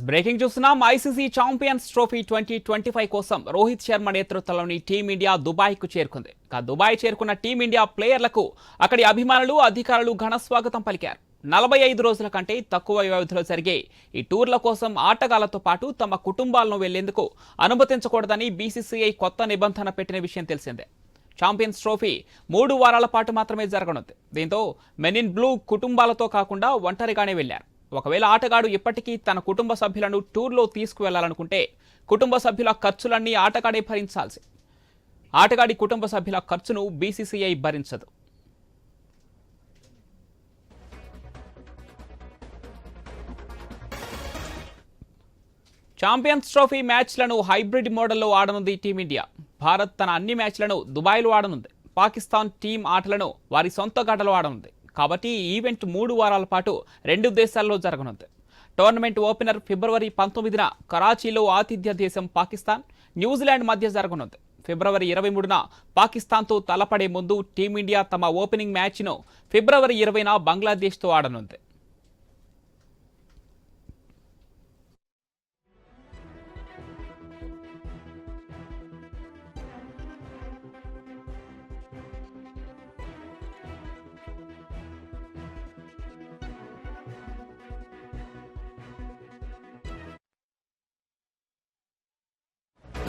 Breaking చూస్తున్నాం. ICC champions trophy 2025 కోసం రోహిత్ శర్మ నేతృత్వంలోని టీమిండియా దుబాయ్కు చేరుకుంది. దుబాయ్ చేరుకున్న టీమిండియా ప్లేయర్లకు అక్కడి అభిమానులు, అధికారులు ఘన స్వాగతం పలికారు. 45 రోజుల కంటే తక్కువ వ్యవధిలో జరిగే ఈ టూర్ల కోసం ఆటగాళ్లతో పాటు తమ కుటుంబాలను వెళ్లేందుకు అనుమతించకూడదని బీసీసీఐ కొత్త నిబంధన పెట్టిన విషయం తెలిసిందే. ఛాంపియన్స్ ట్రోఫీ 3 వారాల పాటు మాత్రమే జరగనుంది. దీంతో మెన్ ఇన్ బ్లూ కుటుంబాలతో కాకుండా ఒంటరిగానే వెళ్లారు. ఒకవేళ ఆటగాడు ఇప్పటికీ తన కుటుంబ సభ్యులను టూర్లో తీసుకువెళ్లాలనుకుంటే కుటుంబ సభ్యుల ఖర్చులన్నీ ఆటగాడే భరించాల్సి. ఆటగాడి కుటుంబ సభ్యుల ఖర్చును బీసీసీఐ భరించదు. ఛాంపియన్స్ ట్రోఫీ మ్యాచ్లను హైబ్రిడ్ మోడల్లో ఆడనుంది టీమిండియా. భారత్ తన అన్ని మ్యాచ్లను దుబాయ్లో ఆడనుంది. పాకిస్తాన్ టీం ఆటలను వారి సొంత గడ్డలో ఆడనుంది. కాబట్టి ఈ ఈవెంట్ 3 వారాల పాటు 2 దేశాల్లో జరగనుంది. టోర్నమెంట్ ఓపెనర్ ఫిబ్రవరి 19న కరాచీలో ఆతిథ్య దేశం పాకిస్తాన్, న్యూజిలాండ్ మధ్య జరగనుంది. ఫిబ్రవరి 23న పాకిస్తాన్తో తలపడే ముందు టీమిండియా తమ ఓపెనింగ్ మ్యాచ్ను ఫిబ్రవరి 20న బంగ్లాదేశ్తో ఆడనుంది.